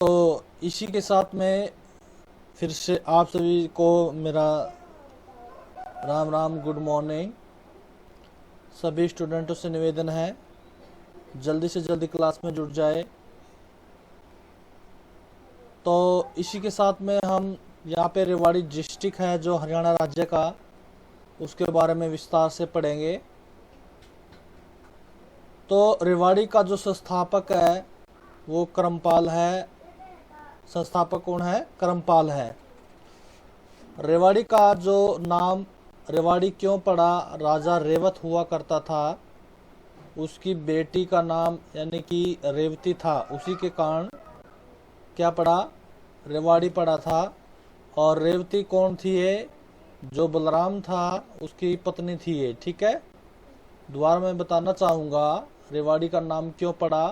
तो इसी के साथ में फिर से आप सभी को मेरा राम राम, गुड मॉर्निंग। सभी स्टूडेंटों से निवेदन है जल्दी से जल्दी क्लास में जुड़ जाए। तो इसी के साथ में हम यहाँ पे रेवाड़ी डिस्ट्रिक्ट है जो हरियाणा राज्य का, उसके बारे में विस्तार से पढ़ेंगे। तो रेवाड़ी का जो संस्थापक है वो करमपाल है। संस्थापक कौन है? करमपाल है। रेवाड़ी का जो नाम रेवाड़ी क्यों पड़ा? राजा रेवत हुआ करता था, उसकी बेटी का नाम यानी कि रेवती था, उसी के कारण क्या पड़ा? रेवाड़ी पड़ा था। और रेवती कौन थी? ये जो बलराम था उसकी पत्नी थी ये, ठीक है। दोबारा मैं बताना चाहूँगा रेवाड़ी का नाम क्यों पड़ा।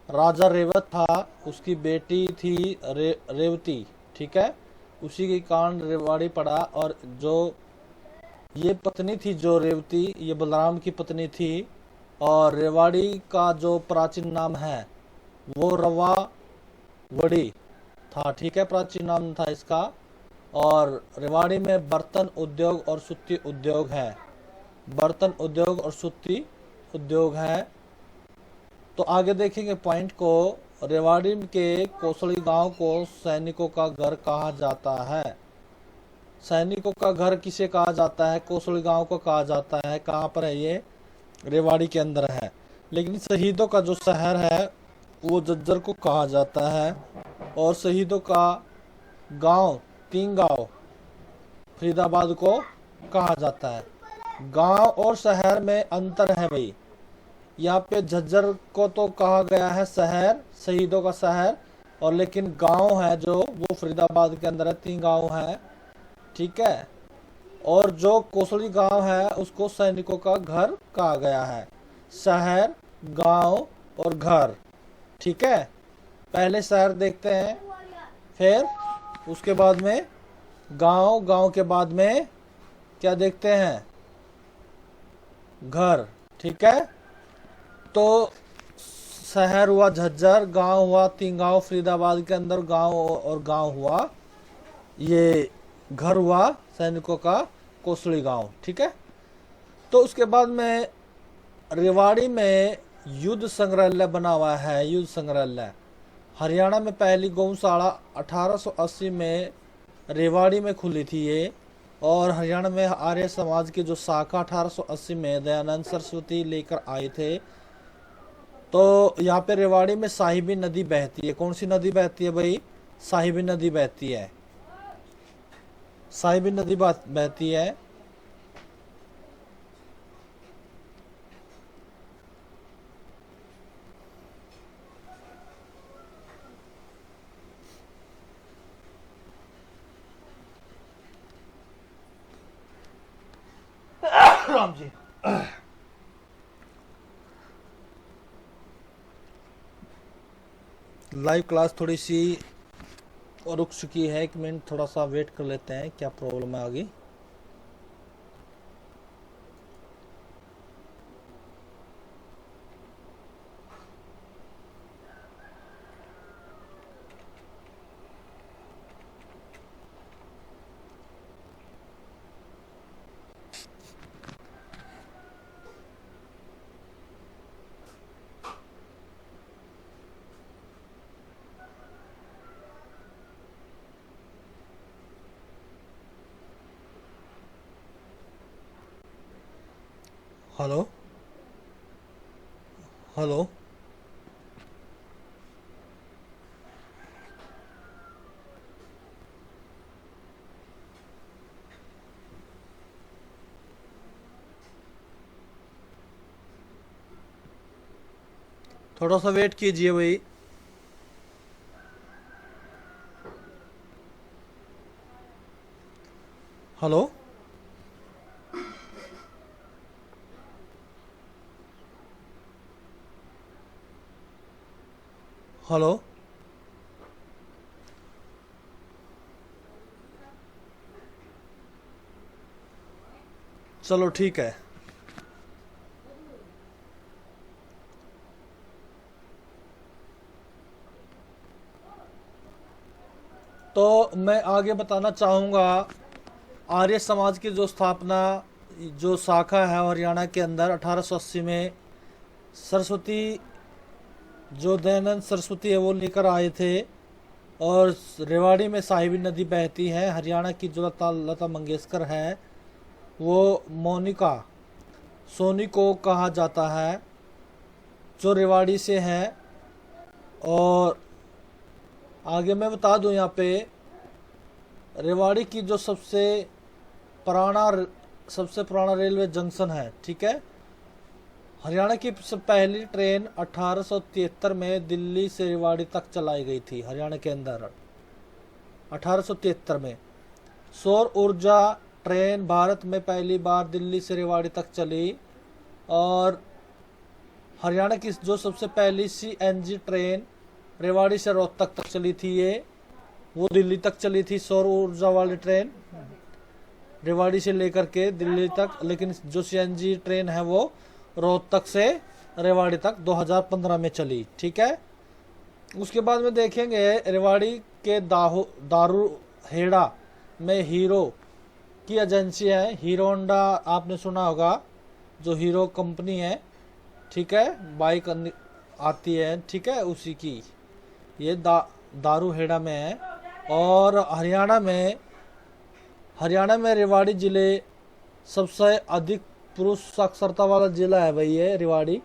राजा रेवत था, उसकी बेटी थी रेवती, ठीक है, उसी के कारण रेवाड़ी पड़ा। और जो ये पत्नी थी जो रेवती, ये बलराम की पत्नी थी। और रेवाड़ी का जो प्राचीन नाम है वो रवावड़ी था, ठीक है, प्राचीन नाम था इसका। और रेवाड़ी में बर्तन उद्योग और सूती उद्योग है। बर्तन उद्योग और सूती उद्योग है। तो आगे देखेंगे पॉइंट को। रेवाड़ी के कोसली गांव को सैनिकों का घर कहा जाता है। सैनिकों का घर किसे कहा जाता है? कोसली गांव को कहा जाता है। कहाँ पर है ये? रेवाड़ी के अंदर है। लेकिन शहीदों का जो शहर है वो झज्जर को कहा जाता है। और शहीदों का गांव तीन गांव फरीदाबाद को कहा जाता है। गांव और शहर में अंतर है भाई। यहाँ पे झज्जर को तो कहा गया है शहर, शहीदों का शहर, और लेकिन गांव है जो वो फरीदाबाद के अंदर है, तीन गांव है, ठीक है। और जो कोसली गांव है उसको सैनिकों का घर कहा गया है। शहर, गांव और घर, ठीक है। पहले शहर देखते हैं, फिर उसके बाद में गांव, गांव के बाद में क्या देखते हैं? घर, ठीक है। तो शहर हुआ झज्जर, गांव हुआ तीन गांव फरीदाबाद के अंदर, गांव और गांव हुआ ये घर हुआ सैनिकों का कोसली गांव, ठीक है। तो उसके बाद में रेवाड़ी में युद्ध संग्रहालय बना हुआ है। युद्ध संग्रहालय हरियाणा में पहली गौशाला 1880 में रेवाड़ी में खुली थी ये। और हरियाणा में आर्य समाज की जो शाखा 1880 में दयानंद सरस्वती लेकर आए थे। तो यहाँ पे रेवाड़ी में साहिबी नदी बहती है। कौन सी नदी बहती है भाई? साहिबी नदी बहती है। साहिबी नदी बहती है। राम जी, लाइव क्लास थोड़ी सी रुक चुकी है, एक मिनट थोड़ा सा वेट कर लेते हैं, क्या प्रॉब्लम है आगे। हेलो हेलो, थोड़ा सा वेट कीजिए भाई। हेलो हेलो, चलो ठीक है। तो मैं आगे बताना चाहूँगा, आर्य समाज की जो स्थापना, जो शाखा है हरियाणा के अंदर 1880 में सरस्वती, जो दयानंद सरस्वती है वो लेकर आए थे। और रेवाड़ी में साहिबी नदी बहती है। हरियाणा की जो लता मंगेशकर है वो मोनिका सोनी को कहा जाता है, जो रेवाड़ी से है। और आगे मैं बता दूं, यहाँ पे रेवाड़ी की जो सबसे पुराना रेलवे जंक्शन है, ठीक है। हरियाणा की पहली ट्रेन 1873 में दिल्ली से रेवाड़ी तक चलाई गई थी। हरियाणा के अंदर 1873 में सौर ऊर्जा ट्रेन भारत में पहली बार दिल्ली से रेवाड़ी तक चली। और हरियाणा की जो सबसे पहली CNG ट्रेन रेवाड़ी से रोहतक तक चली थी, वो दिल्ली तक चली थी। सौर ऊर्जा वाली ट्रेन रेवाड़ी से लेकर के दिल्ली तक, लेकिन जो CNG ट्रेन है वो रोहतक से रेवाड़ी तक 2015 में चली, ठीक है। उसके बाद में देखेंगे रेवाड़ी के दारू हेड़ा में हीरो की एजेंसी है। हीरो होंडा आपने सुना होगा, जो हीरो कंपनी है, ठीक है, बाइक आती है, ठीक है, उसी की ये दारू हेड़ा में है। और हरियाणा में रेवाड़ी जिले सबसे अधिक पुरुष साक्षरता वाला जिला है भाई ये रेवाड़ी।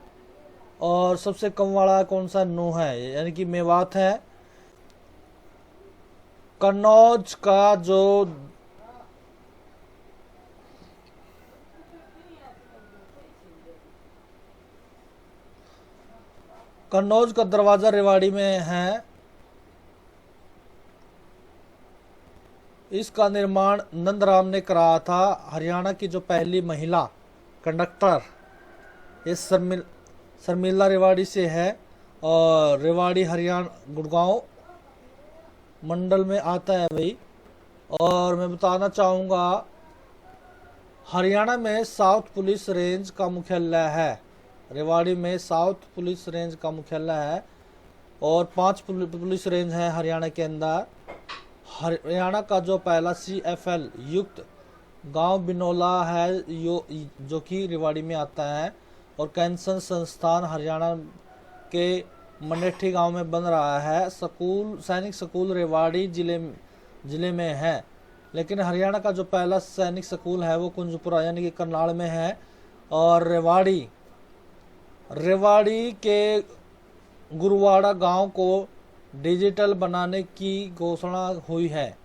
और सबसे कम वाला कौन सा? नूह है, यानी कि मेवात है। कन्नौज का दरवाजा रेवाड़ी में है। इसका निर्माण नंदराम ने कराया था। हरियाणा की जो पहली महिला कंडक्टर इस शर्मिला रेवाड़ी से है। और रेवाड़ी हरियाणा गुड़गांव मंडल में आता है भाई। और मैं बताना चाहूँगा, हरियाणा में साउथ पुलिस रेंज का मुख्यालय है। रेवाड़ी में साउथ पुलिस रेंज का मुख्यालय है और 5 पुलिस रेंज है हरियाणा के अंदर। हरियाणा का जो पहला CFL युक्त गांव बिनोला है, जो कि रेवाड़ी में आता है। और कैंसर संस्थान हरियाणा के मनेठी गांव में बन रहा है। सैनिक स्कूल रेवाड़ी जिले में है, लेकिन हरियाणा का जो पहला सैनिक स्कूल है वो कुंजपुरा यानी कि करनाल में है। और रेवाड़ी के गुरुवाड़ा गांव को डिजिटल बनाने की घोषणा हुई है।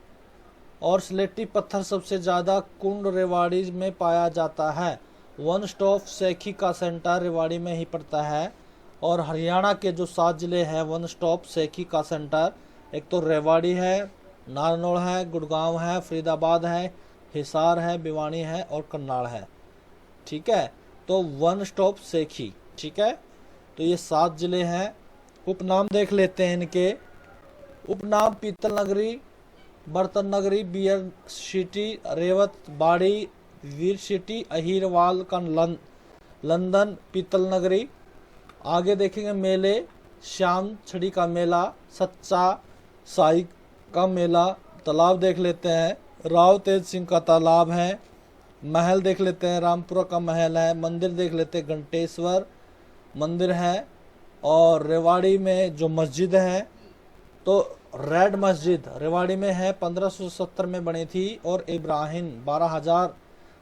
और स्लेटी पत्थर सबसे ज़्यादा कुंड रेवाड़ी में पाया जाता है। वन स्टॉप सैखी का सेंटर रेवाड़ी में ही पड़ता है। और हरियाणा के जो 7 जिले हैं वन स्टॉप सैखी का सेंटर, एक तो रेवाड़ी है, नारनौल है, गुड़गांव है, फरीदाबाद है, हिसार है, भिवानी है और करनाल है, ठीक है। तो वन स्टॉप सैखी, ठीक है। तो ये 7 जिले हैं। उपनाम देख लेते हैं इनके। उपनाम पीतल नगरी, बर्तन नगरी, बियर सिटी, रेवत बाड़ी, वीर सिटी, अहीरवाल का लंदन, पीतल नगरी। आगे देखेंगे मेले, श्याम छड़ी का मेला, सच्चा साई का मेला। तालाब देख लेते हैं, राव तेज सिंह का तालाब है। महल देख लेते हैं, रामपुरा का महल है। मंदिर देख लेते हैं, घंटेश्वर मंदिर है। और रेवाड़ी में जो मस्जिद है, तो रेड मस्जिद रेवाड़ी में है, 1570 में बनी थी। और इब्राहिम 12,000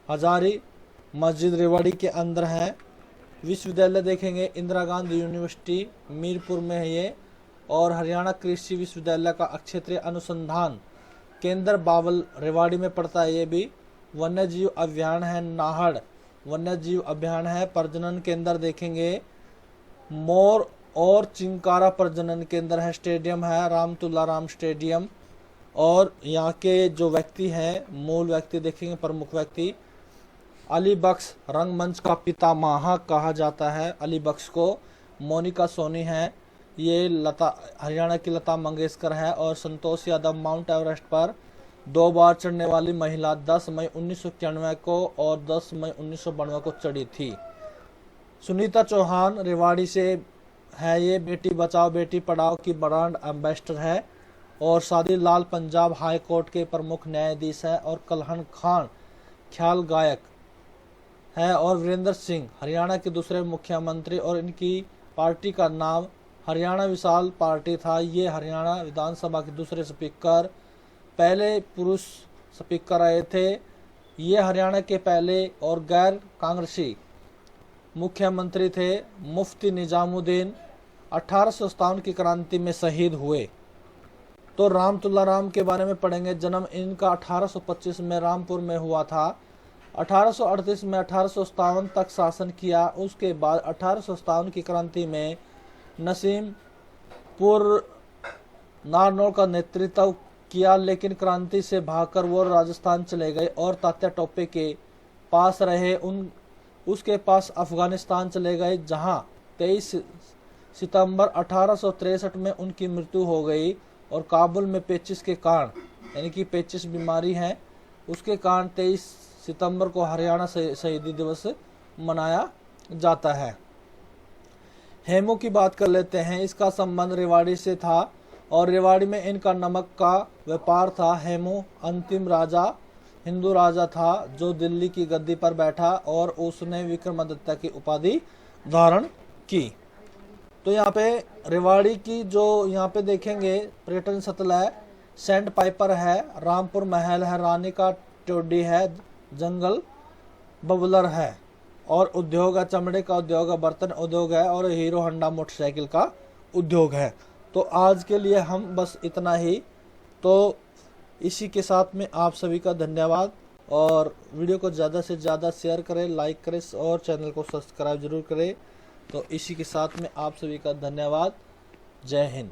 हजारी मस्जिद रेवाड़ी के अंदर है। विश्वविद्यालय देखेंगे, इंदिरा गांधी यूनिवर्सिटी मीरपुर में है ये। और हरियाणा कृषि विश्वविद्यालय का क्षेत्रीय अनुसंधान केंद्र बावल रेवाड़ी में पड़ता है ये भी। वन्य जीव अभ्यारण्य है, नाहड़ वन्य जीव अभ्यारण्य है। प्रजनन केंद्र देखेंगे, मोर और चिंकारा प्रजनन केंद्र है। स्टेडियम है, राम तुलाराम स्टेडियम। और यहाँ के जो व्यक्ति हैं, मूल व्यक्ति देखेंगे, प्रमुख व्यक्ति अली बख्श रंगमंच का पितामह कहा जाता है। अली बख्श को मोनिका सोनी है, ये हरियाणा की लता मंगेशकर है। और संतोष यादव माउंट एवरेस्ट पर 2 बार चढ़ने वाली महिला, 10 मई 1991 को और 10 मई 1992 को चढ़ी थी। सुनीता चौहान रेवाड़ी से है, ये बेटी बचाओ बेटी पढ़ाओ की ब्रांड एम्बेसडर है। और शादी लाल पंजाब हाई कोर्ट के प्रमुख न्यायाधीश हैं, और कल्हण खान ख्याल गायक है, और वीरेंद्र सिंह हरियाणा के दूसरे मुख्यमंत्री, और इनकी पार्टी का नाम हरियाणा विशाल पार्टी था। ये हरियाणा विधानसभा के दूसरे स्पीकर, पहले पुरुष स्पीकर आए थे। ये हरियाणा के पहले और गैर कांग्रेसी मुख्यमंत्री थे। मुफ्ती निजामुद्दीन 1857 की क्रांति में शहीद हुए। तो राम तुल्लाराम के बारे में पढ़ेंगे। जन्म इनका 1825 में रामपुर में हुआ था। 1838 में 1857 तक शासन किया। उसके बाद 1857 की क्रांति में नसीमपुर नारनौल का नेतृत्व किया, लेकिन क्रांति से भागकर वो राजस्थान चले गए और तात्या टोपे के पास रहे। उसके पास अफगानिस्तान चले गए, जहां 23 सितंबर 1863 में उनकी मृत्यु हो गई, और काबुल में पेचिश के कारण, यानी कि पेचिश बीमारी है, उसके कारण 23 सितंबर को हरियाणा शहीदी दिवस मनाया जाता है। हेमू की बात कर लेते हैं। इसका संबंध रेवाड़ी से था, और रेवाड़ी में इनका नमक का व्यापार था। हेमू अंतिम राजा हिंदू राजा था जो दिल्ली की गद्दी पर बैठा, और उसने विक्रमादित्य की उपाधि धारण की। तो यहाँ पे रेवाड़ी की जो यहाँ पे देखेंगे पर्यटन स्थल है, सेंट पाइपर है, रामपुर महल है, रानी का टोडी है, जंगल बबलर है, और उद्योग है, चमड़े का उद्योग है, बर्तन उद्योग है, और हीरो होंडा मोटरसाइकिल का उद्योग है। तो आज के लिए हम बस इतना ही। तो इसी के साथ में आप सभी का धन्यवाद, और वीडियो को ज़्यादा से ज़्यादा शेयर करें, लाइक करें, और चैनल को सब्सक्राइब जरूर करें। तो इसी के साथ में आप सभी का धन्यवाद। जय हिंद।